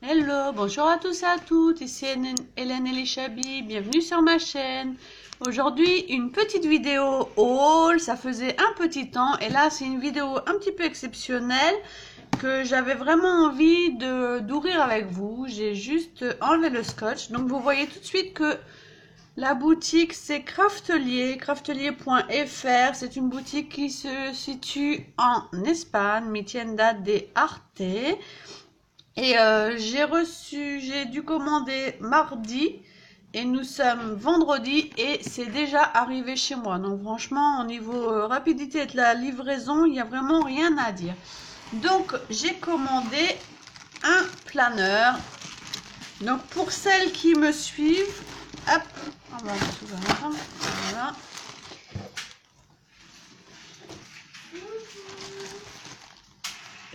Hello, bonjour à tous et à toutes, ici Hélène Elishabi, bienvenue sur ma chaîne. Aujourd'hui, une petite vidéo haul, ça faisait un petit temps et là c'est une vidéo un petit peu exceptionnelle que j'avais vraiment envie d'ouvrir avec vous. J'ai juste enlevé le scotch, donc vous voyez tout de suite que la boutique c'est Craftelier, craftelier.fr, c'est une boutique qui se situe en Espagne, mi tienda de Arte. Et j'ai dû commander mardi et nous sommes vendredi et c'est déjà arrivé chez moi. Donc franchement, au niveau rapidité de la livraison, il n'y a vraiment rien à dire. Donc j'ai commandé un planeur. Donc pour celles qui me suivent, hop, on va tout voir. Voilà.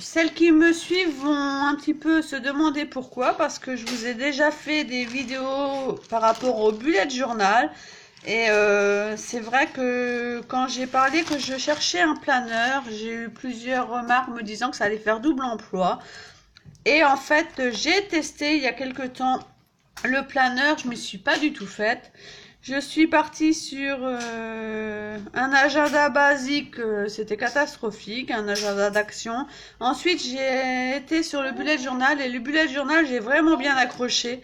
Celles qui me suivent vont un petit peu se demander pourquoi, parce que je vous ai déjà fait des vidéos par rapport au bullet journal. Et c'est vrai que quand j'ai parlé que je cherchais un planeur, j'ai eu plusieurs remarques me disant que ça allait faire double emploi. Et en fait, j'ai testé il y a quelque temps le planeur, je ne me suis pas du tout faite. Je suis partie sur un agenda basique, c'était catastrophique, un agenda d'action. Ensuite, j'ai été sur le bullet journal et le bullet journal, j'ai vraiment bien accroché.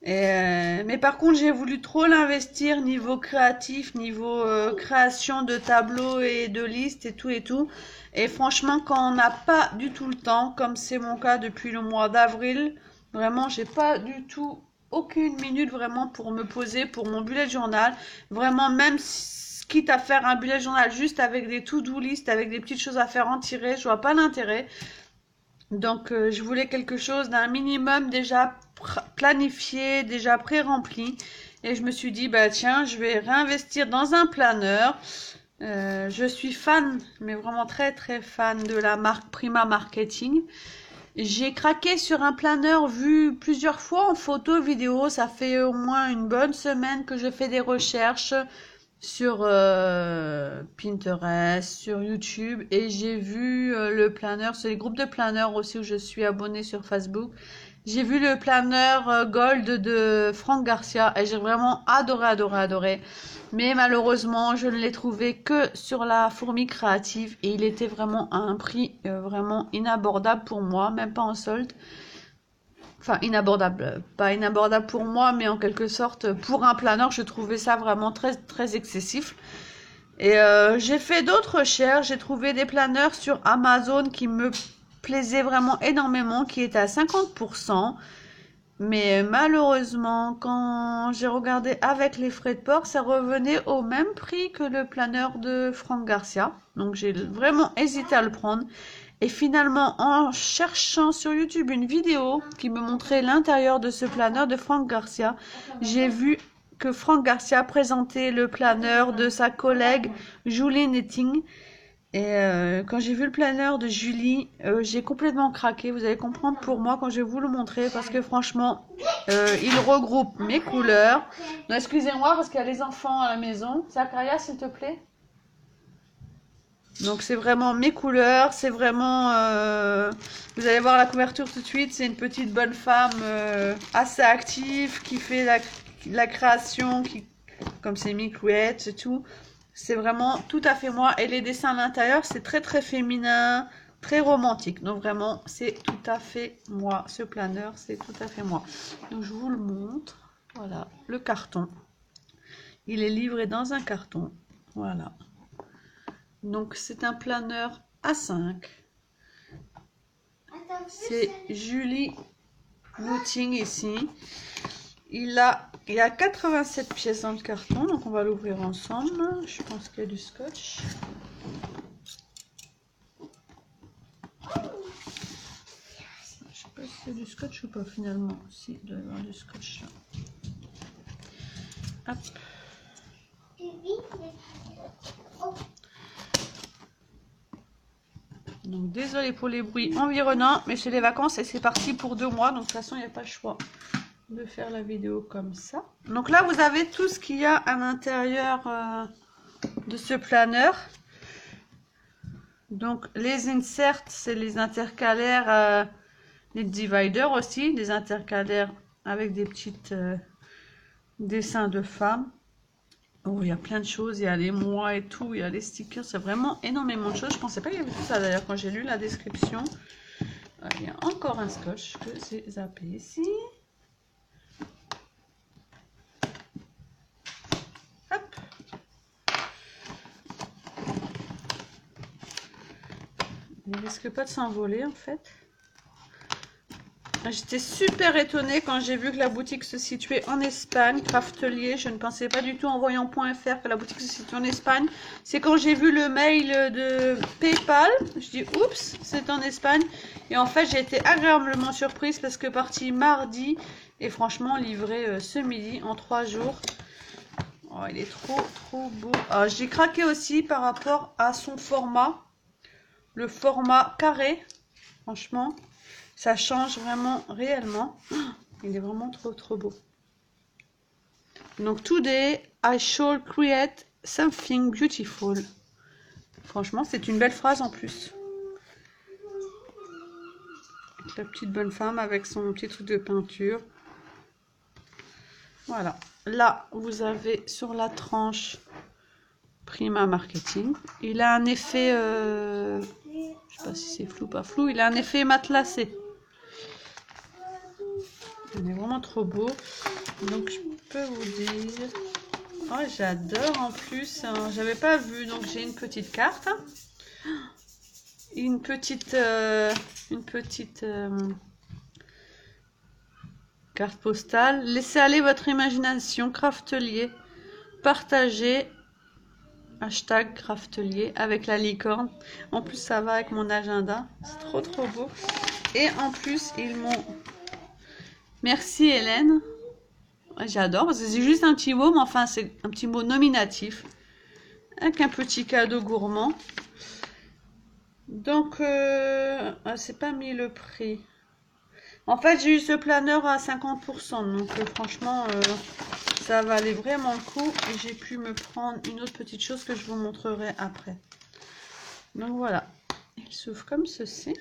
Mais par contre, j'ai voulu trop l'investir niveau créatif, niveau création de tableaux et de listes et tout et tout. Et franchement, quand on n'a pas du tout le temps, comme c'est mon cas depuis le mois d'avril, vraiment, j'ai pas du tout aucune minute vraiment pour me poser pour mon bullet journal. Vraiment, même quitte à faire un bullet journal juste avec des to-do list, avec des petites choses à faire en tirer, je vois pas l'intérêt. Donc, je voulais quelque chose d'un minimum déjà planifié, déjà pré-rempli. Et je me suis dit, bah tiens, je vais réinvestir dans un planeur. Je suis fan, mais vraiment très très fan de la marque Prima Marketing. J'ai craqué sur un planeur vu plusieurs fois en photo, vidéo. Ça fait au moins une bonne semaine que je fais des recherches sur Pinterest, sur YouTube. Et j'ai vu le planeur, c'est les groupes de planeurs aussi où je suis abonnée sur Facebook. J'ai vu le planeur Gold de Franck Garcia et j'ai vraiment adoré. Mais malheureusement, je ne l'ai trouvé que sur la Fourmi Créative et il était vraiment à un prix vraiment inabordable pour moi, même pas en solde. Enfin, inabordable, pas inabordable pour moi, mais en quelque sorte, pour un planeur, je trouvais ça vraiment très excessif. Et j'ai fait d'autres recherches, j'ai trouvé des planeurs sur Amazon qui me plaisaient vraiment énormément, qui étaient à 50%. Mais malheureusement, quand j'ai regardé avec les frais de port, ça revenait au même prix que le planeur de Franck Garcia. Donc j'ai vraiment hésité à le prendre. Et finalement, en cherchant sur YouTube une vidéo qui me montrait l'intérieur de ce planeur de Franck Garcia, j'ai vu que Franck Garcia présentait le planeur de sa collègue Julie Netting. Et quand j'ai vu le planeur de Julie, j'ai complètement craqué. Vous allez comprendre pour moi quand je vais vous le montrer parce que franchement, il regroupe mes couleurs. Non, excusez-moi parce qu'il y a les enfants à la maison. Zakaria, s'il te plaît. Donc c'est vraiment mes couleurs, c'est vraiment... vous allez voir la couverture tout de suite, c'est une petite bonne femme assez active qui fait la création, comme c'est microuette et tout. C'est vraiment tout à fait moi. Et les dessins à l'intérieur, c'est très féminin, très romantique. Donc vraiment, c'est tout à fait moi. Ce planeur, c'est tout à fait moi. Donc je vous le montre. Voilà, le carton. Il est livré dans un carton. Voilà. Donc c'est un planeur A5. C'est Julie Nutting ici. Il y a 87 pièces dans le carton, donc on va l'ouvrir ensemble. Je pense qu'il y a du scotch. Je sais pas si c'est du scotch ou pas finalement. Si, il doit y avoir du scotch là. Hop. Donc désolé pour les bruits environnants, mais c'est les vacances et c'est parti pour 2 mois, donc de toute façon il n'y a pas le choix de faire la vidéo comme ça. Donc là vous avez tout ce qu'il y a à l'intérieur de ce planeur. Donc les inserts, c'est les intercalaires Les dividers aussi, des intercalaires avec des petites dessins de femmes. Oh, il y a plein de choses, il y a les mois et tout, il y a les stickers, c'est vraiment énormément de choses. Je pensais pas qu'il y avait tout ça d'ailleurs quand j'ai lu la description. Il y a encore un scotch que j'ai zappé ici. Hop. Il risque pas de s'envoler en fait. J'étais super étonnée quand j'ai vu que la boutique se situait en Espagne, Craftelier. Je ne pensais pas du tout en voyant .fr que la boutique se situe en Espagne. C'est quand j'ai vu le mail de PayPal, je dis oups, c'est en Espagne. Et en fait, j'ai été agréablement surprise parce que parti mardi et franchement livré ce midi en 3 jours. Oh, il est trop beau. Ah, j'ai craqué aussi par rapport à son format, le format carré, franchement. Ça change vraiment réellement. Il est vraiment trop beau. Donc, today, I shall create something beautiful. Franchement, c'est une belle phrase en plus. La petite bonne femme avec son petit truc de peinture. Voilà. Là, vous avez sur la tranche Prima Marketing. Il a un effet... je sais pas si c'est flou ou pas flou. Il a un effet matelassé. Il est vraiment trop beau. Donc je peux vous dire... Oh, j'adore en plus. Hein. J'avais pas vu. Donc j'ai une petite carte. Une petite carte postale. Laissez aller votre imagination. Craftelier. Partagez. Hashtag Craftelier avec la licorne. En plus ça va avec mon agenda. C'est trop beau. Et en plus ils m'ont... Merci Hélène. J'adore. C'est juste un petit mot, mais enfin c'est un petit mot nominatif. Avec un petit cadeau gourmand. Donc, c'est pas mis le prix. En fait, j'ai eu ce planeur à 50%. Donc, franchement, ça valait vraiment le coup. Et j'ai pu me prendre une autre petite chose que je vous montrerai après. Donc, voilà. Il s'ouvre comme ceci.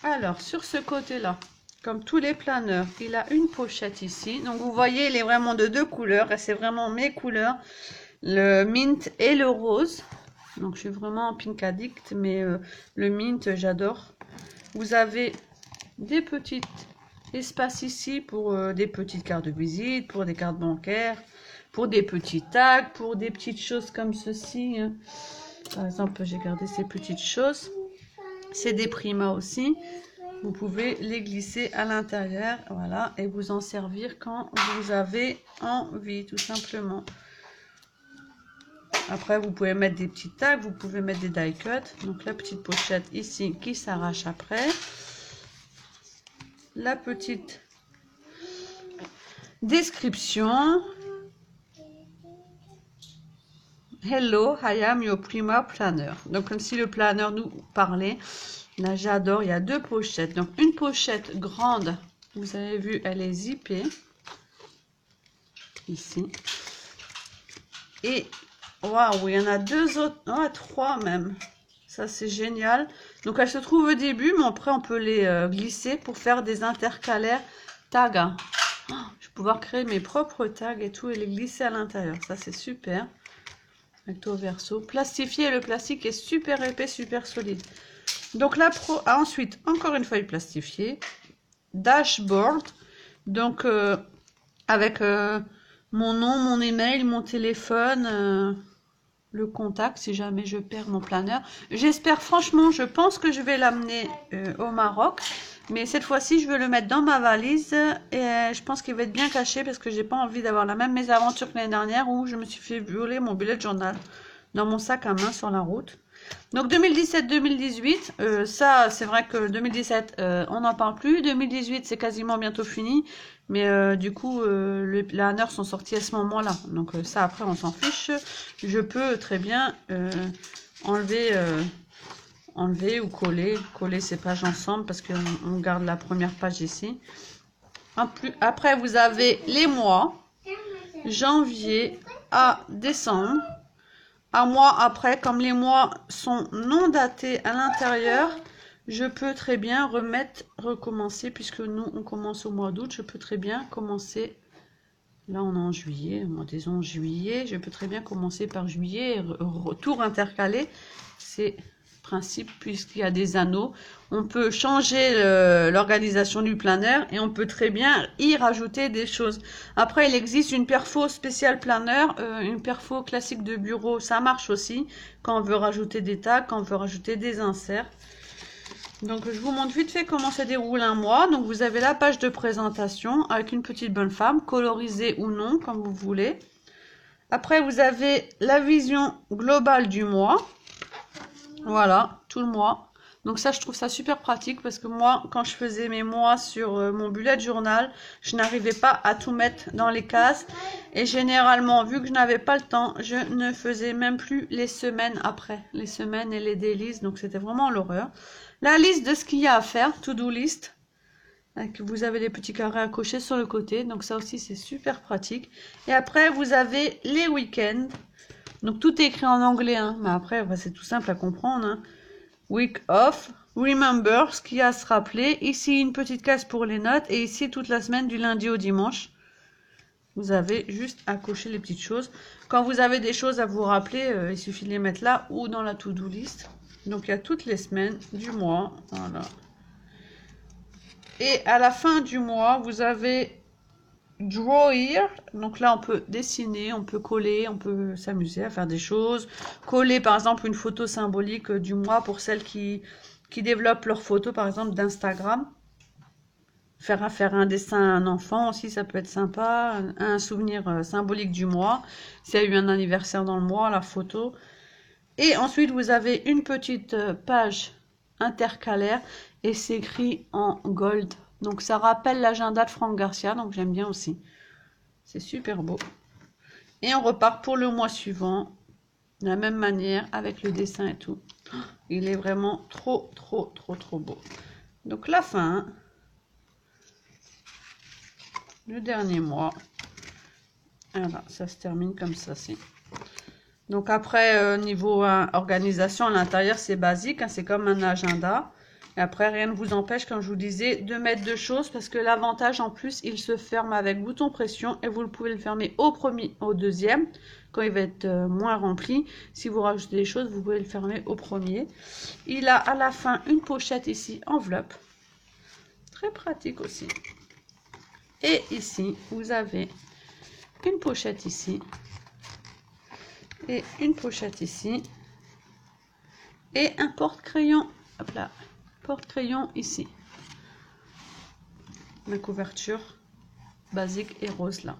Alors, sur ce côté-là, comme tous les planeurs, il a une pochette ici. Donc, vous voyez, il est vraiment de 2 couleurs. Et c'est vraiment mes couleurs. Le mint et le rose. Donc, je suis vraiment en pink addict. Mais le mint, j'adore. Vous avez des petits espaces ici pour des petites cartes de visite, pour des cartes bancaires, pour des petits tags, pour des petites choses comme ceci. Par exemple, j'ai gardé ces petites choses. C'est des primas aussi. Vous pouvez les glisser à l'intérieur, voilà, et vous en servir quand vous avez envie, tout simplement. Après, vous pouvez mettre des petits tags, vous pouvez mettre des die cuts. Donc, la petite pochette ici qui s'arrache après. La petite description. Hello, I am your Prima planner. Donc, comme si le planeur nous parlait. Là, j'adore. Il y a 2 pochettes. Donc, une pochette grande. Vous avez vu, elle est zippée. Ici. Et waouh, il y en a 2 autres, 3 même. Ça, c'est génial. Donc, elle se trouve au début, mais après, on peut les glisser pour faire des intercalaires tags. Oh, je vais pouvoir créer mes propres tags et tout et les glisser à l'intérieur. Ça, c'est super. Recto verso. Plastifié, le plastique est super épais, super solide. Donc, la pro... Ah, ensuite, encore une feuille plastifiée. Dashboard. Donc, avec... mon nom, mon email, mon téléphone, le contact si jamais je perds mon planeur. J'espère franchement, je pense que je vais l'amener au Maroc. Mais cette fois-ci, je vais le mettre dans ma valise. Et je pense qu'il va être bien caché parce que j'ai pas envie d'avoir la même mésaventure que l'année dernière où je me suis fait voler mon bullet journal dans mon sac à main sur la route. Donc 2017-2018, ça c'est vrai que 2017 on n'en parle plus, 2018 c'est quasiment bientôt fini, mais du coup les planeurs sont sortis à ce moment-là, donc ça après on s'en fiche, je peux très bien enlever ou coller ces pages ensemble parce qu'on garde la première page ici. Après vous avez les mois, janvier à décembre. Un mois après, comme les mois sont non datés à l'intérieur, je peux très bien recommencer, puisque nous, on commence au mois d'août, je peux très bien commencer, là on est en juillet, disons juillet, je peux très bien commencer par juillet, tour intercalé, c'est principe puisqu'il y a des anneaux. On peut changer l'organisation du planeur et on peut très bien y rajouter des choses. Après, il existe une perfo spéciale planeur, une perfo classique de bureau, ça marche aussi quand on veut rajouter des tags, quand on veut rajouter des inserts. Donc je vous montre vite fait comment ça déroule un mois. Donc vous avez la page de présentation avec une petite bonne femme, colorisée ou non, comme vous voulez. Après vous avez la vision globale du mois. Voilà, tout le mois. Donc ça, je trouve ça super pratique parce que moi, quand je faisais mes mois sur mon bullet journal, je n'arrivais pas à tout mettre dans les cases. Et généralement, vu que je n'avais pas le temps, je ne faisais même plus les semaines après. Les semaines et les dailies, donc c'était vraiment l'horreur. La liste de ce qu'il y a à faire, to-do list. Vous avez des petits carrés à cocher sur le côté, donc ça aussi c'est super pratique. Et après, vous avez les week-ends. Donc tout est écrit en anglais, hein, mais après c'est tout simple à comprendre. Hein. Week off, remember, ce qu'il y a à se rappeler. Ici une petite case pour les notes et ici toute la semaine du lundi au dimanche. Vous avez juste à cocher les petites choses. Quand vous avez des choses à vous rappeler, il suffit de les mettre là ou dans la to-do list. Donc il y a toutes les semaines du mois. Voilà. Et à la fin du mois, vous avez Draw here, donc là on peut dessiner, on peut coller, on peut s'amuser à faire des choses. Coller par exemple une photo symbolique du mois pour celles qui développent leurs photos par exemple d'Instagram. Faire un dessin à un enfant aussi, ça peut être sympa. Un souvenir symbolique du mois. S'il y a eu un anniversaire dans le mois, la photo. Et ensuite vous avez une petite page intercalaire et c'est écrit en gold. Donc ça rappelle l'agenda de Franck Garcia, donc j'aime bien aussi. C'est super beau. Et on repart pour le mois suivant, de la même manière, avec le dessin et tout. Il est vraiment trop beau. Donc la fin, le dernier mois. Voilà, ça se termine comme ça. Donc après, niveau organisation, à l'intérieur, c'est basique, hein, c'est comme un agenda. Et après, rien ne vous empêche, comme je vous disais, de mettre deux choses parce que l'avantage, en plus, il se ferme avec bouton pression et vous pouvez le fermer au premier, au deuxième, quand il va être moins rempli. Si vous rajoutez des choses, vous pouvez le fermer au premier. Il a à la fin une pochette ici, enveloppe. Très pratique aussi. Et ici, vous avez une pochette ici. Et une pochette ici. Et un porte-crayon. Hop là. Porte-crayon ici. La couverture basique et rose là.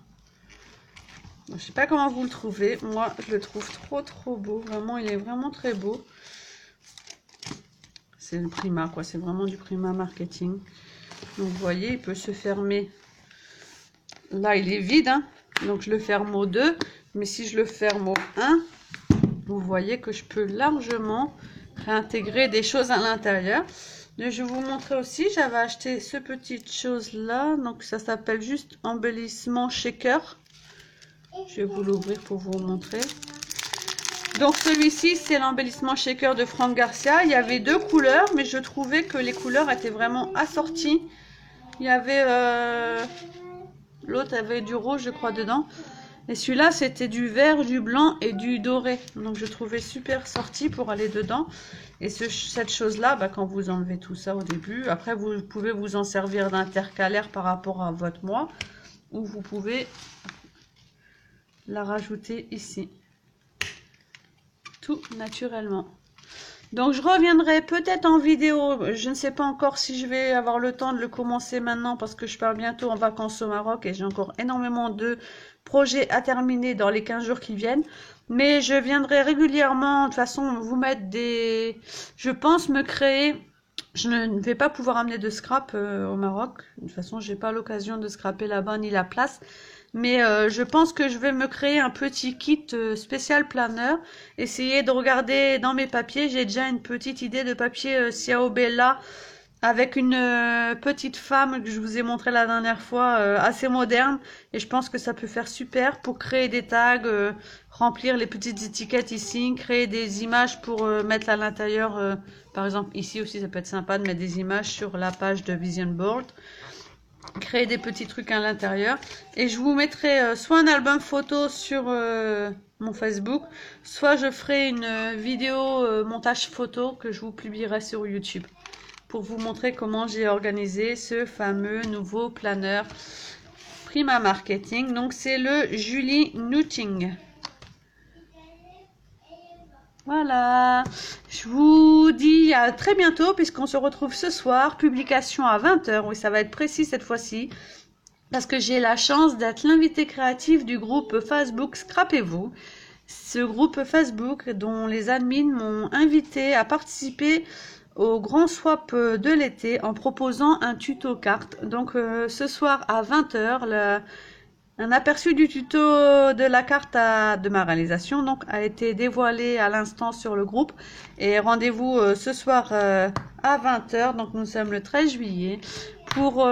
Je sais pas comment vous le trouvez. Moi, je le trouve trop beau. Vraiment, il est vraiment très beau. C'est le Prima, quoi. C'est vraiment du Prima marketing. Donc, vous voyez, il peut se fermer. Là, il est vide. Hein. Donc, je le ferme au 2. Mais si je le ferme au 1, vous voyez que je peux largement réintégrer des choses à l'intérieur. Je vais vous montrer aussi, j'avais acheté ce petit chose là, donc ça s'appelle juste embellissement shaker. Je vais vous l'ouvrir pour vous montrer. Donc celui-ci c'est l'embellissement shaker de Franck Garcia. Il y avait deux couleurs, mais je trouvais que les couleurs étaient vraiment assorties. Il y avait l'autre avait du rouge je crois dedans. Et celui-là, c'était du vert, du blanc et du doré. Donc, je trouvais super sorti pour aller dedans. Et cette chose-là, bah, quand vous enlevez tout ça au début, après, vous pouvez vous en servir d'intercalaire par rapport à votre mois. Ou vous pouvez la rajouter ici. Tout naturellement. Donc, je reviendrai peut-être en vidéo. Je ne sais pas encore si je vais avoir le temps de le commencer maintenant parce que je pars bientôt en vacances au Maroc et j'ai encore énormément de projets à terminer dans les 15 jours qui viennent. Mais je viendrai régulièrement, de toute façon, vous mettre des... Je pense me créer... Je ne vais pas pouvoir amener de scrap au Maroc. De toute façon, j'ai pas l'occasion de scraper là-bas ni la place. Mais je pense que je vais me créer un petit kit spécial planeur. Essayer de regarder dans mes papiers. J'ai déjà une petite idée de papier Ciao Bella avec une petite femme que je vous ai montré la dernière fois, assez moderne. Et je pense que ça peut faire super pour créer des tags, remplir les petites étiquettes ici, créer des images pour mettre à l'intérieur. Par exemple, ici aussi, ça peut être sympa de mettre des images sur la page de Vision Board. Créer des petits trucs à l'intérieur. Et je vous mettrai soit un album photo sur mon Facebook, soit je ferai une vidéo montage photo que je vous publierai sur YouTube pour vous montrer comment j'ai organisé ce fameux nouveau planeur Prima Marketing. Donc c'est le Julie Knitting. Voilà, je vous dis à très bientôt puisqu'on se retrouve ce soir, publication à 20h, oui ça va être précis cette fois-ci, parce que j'ai la chance d'être l'invité créatif du groupe Facebook Scrapez-vous. Ce groupe Facebook dont les admins m'ont invité à participer au grand swap de l'été en proposant un tuto carte. Donc ce soir à 20h, un aperçu du tuto de la carte de ma réalisation donc a été dévoilé à l'instant sur le groupe. Et rendez-vous ce soir à 20h, donc nous sommes le 13 juillet, pour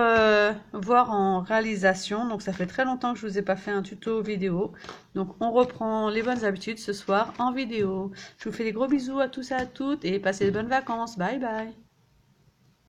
voir en réalisation. Donc ça fait très longtemps que je vous ai pas fait un tuto vidéo. Donc on reprend les bonnes habitudes ce soir en vidéo. Je vous fais des gros bisous à tous et à toutes et passez de bonnes vacances. Bye bye.